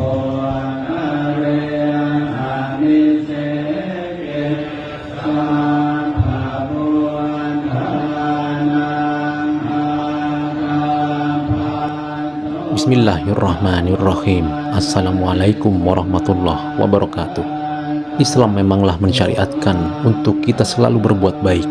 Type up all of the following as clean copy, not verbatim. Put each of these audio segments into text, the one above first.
Bismillahirrahmanirrahim. Assalamualaikum warahmatullahi wabarakatuh. Islam memanglah mensyariatkan untuk kita selalu berbuat baik.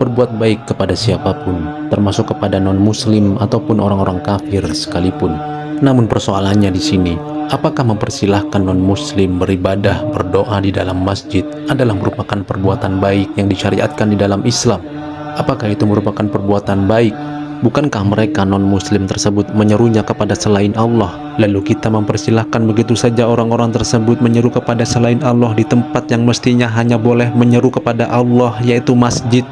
Berbuat baik kepada siapapun, termasuk kepada non-muslim ataupun orang-orang kafir sekalipun. Namun persoalannya di sini, apakah mempersilahkan non-muslim beribadah, berdoa di dalam masjid adalah merupakan perbuatan baik yang disyariatkan di dalam Islam? Apakah itu merupakan perbuatan baik? Bukankah mereka non-muslim tersebut menyerunya kepada selain Allah? Lalu kita mempersilahkan begitu saja orang-orang tersebut menyeru kepada selain Allah di tempat yang mestinya hanya boleh menyeru kepada Allah, yaitu masjid.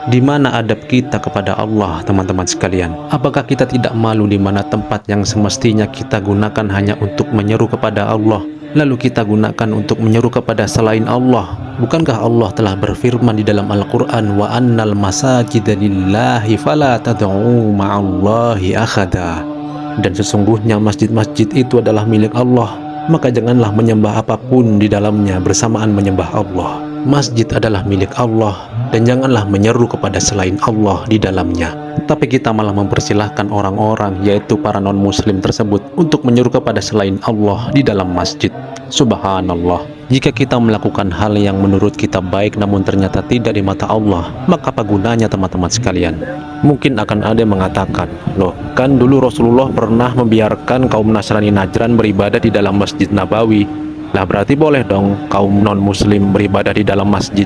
Di mana adab kita kepada Allah, teman-teman sekalian? Apakah kita tidak malu di mana tempat yang semestinya kita gunakan hanya untuk menyeru kepada Allah, lalu kita gunakan untuk menyeru kepada selain Allah? Bukankah Allah telah berfirman di dalam Al-Quran, wa annal masajida lillahi fala tad'u ma'allahi akhada, dan sesungguhnya masjid-masjid itu adalah milik Allah, maka janganlah menyembah apapun di dalamnya bersamaan menyembah Allah. Masjid adalah milik Allah, dan janganlah menyeru kepada selain Allah di dalamnya. Tapi kita malah mempersilahkan orang-orang, yaitu para non-muslim tersebut, untuk menyeru kepada selain Allah di dalam masjid. Subhanallah. Jika kita melakukan hal yang menurut kita baik namun ternyata tidak di mata Allah, maka apa gunanya, teman-teman sekalian? Mungkin akan ada yang mengatakan, loh, kan dulu Rasulullah pernah membiarkan kaum Nasrani Najran beribadah di dalam Masjid Nabawi. Lah berarti boleh dong kaum non-muslim beribadah di dalam masjid?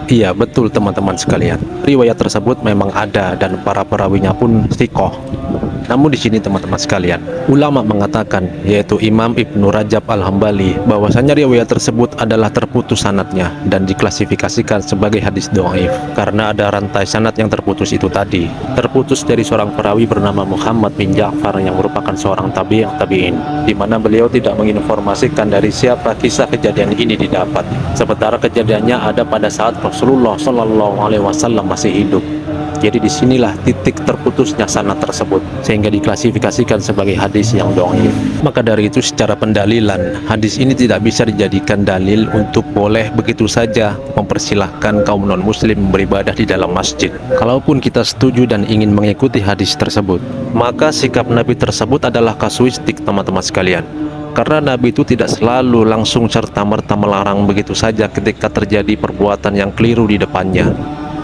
Iya, betul teman-teman sekalian. Riwayat tersebut memang ada dan para perawinya pun thiqah. Namun di sini teman-teman sekalian, ulama mengatakan, yaitu Imam Ibnu Rajab Al-Hambali, bahwasanya riwayat tersebut adalah terputus sanadnya dan diklasifikasikan sebagai hadis dhaif karena ada rantai sanad yang terputus itu tadi. Terputus dari seorang perawi bernama Muhammad bin Ja'far yang merupakan seorang tabi'in, di mana beliau tidak menginformasikan dari siapa kisah kejadian ini didapat. Sementara kejadiannya ada pada saat Rasulullah SAW masih hidup. Jadi disinilah titik terputusnya sanad tersebut, sehingga diklasifikasikan sebagai hadis yang dhaif. Maka dari itu secara pendalilan, hadis ini tidak bisa dijadikan dalil untuk boleh begitu saja mempersilahkan kaum non-muslim beribadah di dalam masjid. Kalaupun kita setuju dan ingin mengikuti hadis tersebut, maka sikap Nabi tersebut adalah kasuistik, teman-teman sekalian. Karena Nabi itu tidak selalu langsung serta-merta melarang begitu saja ketika terjadi perbuatan yang keliru di depannya.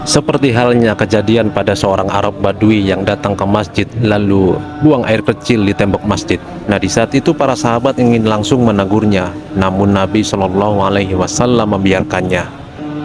Seperti halnya kejadian pada seorang Arab Badui yang datang ke masjid lalu buang air kecil di tembok masjid. Nah, di saat itu para sahabat ingin langsung menegurnya, namun Nabi SAW membiarkannya.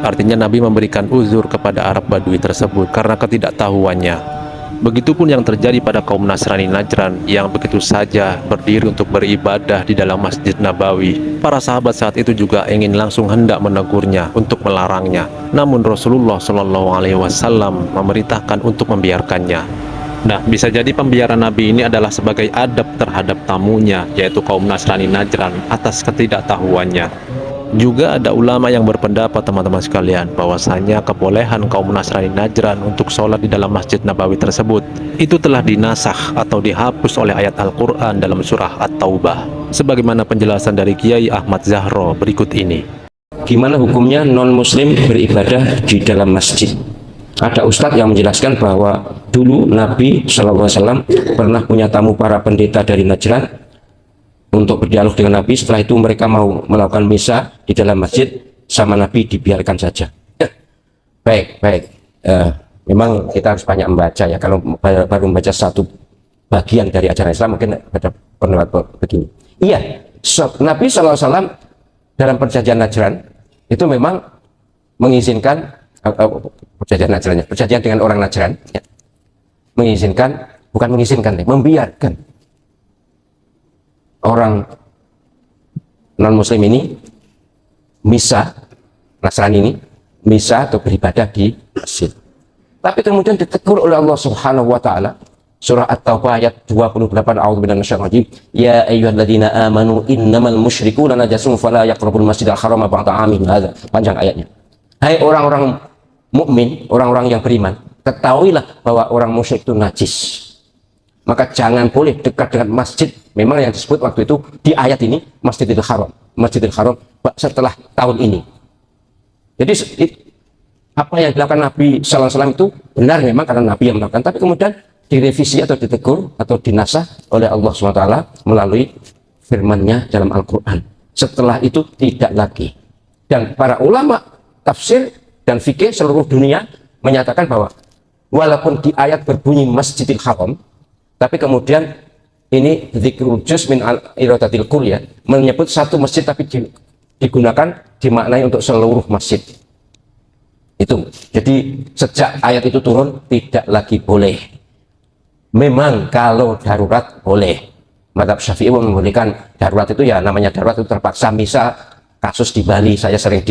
Artinya Nabi memberikan uzur kepada Arab Badui tersebut karena ketidaktahuannya. Begitupun yang terjadi pada kaum Nasrani Najran yang begitu saja berdiri untuk beribadah di dalam Masjid Nabawi. Para sahabat saat itu juga ingin langsung hendak menegurnya untuk melarangnya, namun Rasulullah SAW memerintahkan untuk membiarkannya. Nah, bisa jadi pembiaran Nabi ini adalah sebagai adab terhadap tamunya, yaitu kaum Nasrani Najran, atas ketidaktahuannya. Juga ada ulama yang berpendapat, teman-teman sekalian, bahwasanya kebolehan kaum Nasrani Najran untuk sholat di dalam Masjid Nabawi tersebut itu telah dinasakh atau dihapus oleh ayat Al-Quran dalam surah At-Taubah, sebagaimana penjelasan dari Kiai Ahmad Zahro berikut ini. Gimana hukumnya non-muslim beribadah di dalam masjid? Ada ustadz yang menjelaskan bahwa dulu Nabi SAW pernah punya tamu para pendeta dari Najran untuk berdialog dengan Nabi. Setelah itu mereka mau melakukan misa di dalam masjid, sama Nabi dibiarkan saja. Baik. Memang kita harus banyak membaca ya. Kalau baru membaca satu bagian dari ajaran Islam, mungkin ada pendapat begini. Iya, Nabi SAW dalam perjanjian Najran itu memang mengizinkan perjanjian dengan orang Najran ya, membiarkan orang non-muslim ini misa, Nasrani ini misa atau beribadah di masjid. Tapi kemudian ditegur oleh Allah Subhanahu wa taala, surah At-Taubah ayat 28, a'udzubillahi minasyaitonir rajim, ya ayyuhalladzina amanu innamal musyrikuuna najasun fala yaqrabul masjidal harama ba'da 'amihim hadza. Panjang ayatnya. Hai orang-orang mukmin, orang-orang yang beriman, ketahuilah bahwa orang musyrik itu najis. Maka jangan boleh dekat dengan masjid Memang yang disebut waktu itu di ayat ini Masjidil Haram setelah tahun ini. Jadi apa yang dilakukan Nabi Sallallahu Alaihi Wasallam itu benar memang karena Nabi yang melakukan, tapi kemudian direvisi atau ditegur atau dinasah oleh Allah SWT melalui firman-Nya dalam Al-Quran. Setelah itu tidak lagi. Dan para ulama tafsir dan fikih seluruh dunia menyatakan bahwa walaupun di ayat berbunyi Masjidil Haram, tapi kemudian ini dzikrul juz min iradatil kull, ya, menyebut satu masjid tapi digunakan dimaknai untuk seluruh masjid. Itu. Jadi sejak ayat itu turun tidak lagi boleh. Memang kalau darurat boleh. Mazhab Syafi'i membolehkan darurat itu, ya namanya darurat itu terpaksa. Misal kasus di Bali, saya sering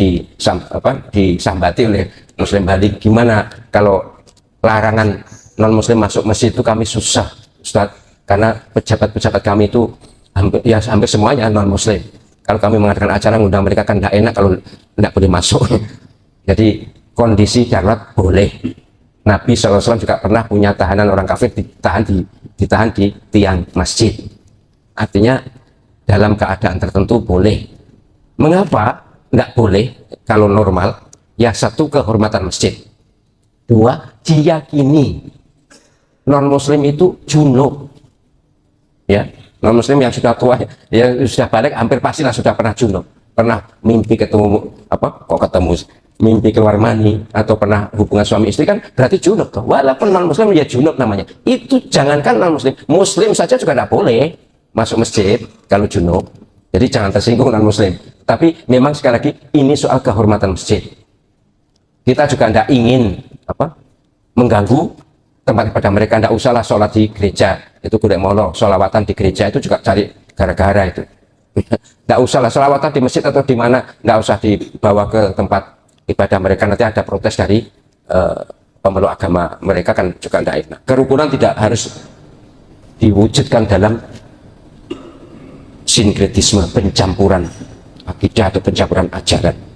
disambati oleh Muslim Bali, gimana kalau larangan non Muslim masuk masjid itu kami susah, Ustaz, karena pejabat-pejabat kami itu hampir semuanya non Muslim. Kalau kami mengadakan acara ngundang mereka kan tidak enak kalau tidak boleh masuk. Jadi kondisi darurat boleh. Nabi SAW juga pernah punya tahanan orang kafir ditahan di tiang masjid. Artinya dalam keadaan tertentu boleh. Mengapa tidak boleh kalau normal? Ya, satu, kehormatan masjid. Dua, diyakini non muslim itu junub. Ya, non muslim yang sudah tua, yang sudah balik hampir pastilah sudah pernah junub. Pernah mimpi mimpi keluar mani, atau pernah hubungan suami istri, kan berarti junub toh. Walaupun non muslim ya junub namanya. Itu jangankan non muslim, muslim saja juga tidak boleh masuk masjid kalau junub. Jadi jangan tersinggung non muslim. Tapi memang sekali lagi ini soal kehormatan masjid. Kita juga tidak ingin mengganggu tempat ibadah mereka. Tidak usahlah sholat di gereja, itu golek molo. Sholawatan di gereja itu juga cari gara-gara itu. Tidak usahlah sholawatan di masjid atau di mana, tidak usah dibawa ke tempat ibadah mereka, nanti ada protes dari pemeluk agama mereka, kan juga tidak enak. Kerukunan tidak harus diwujudkan dalam sinkretisme, pencampuran akidah atau pencampuran ajaran.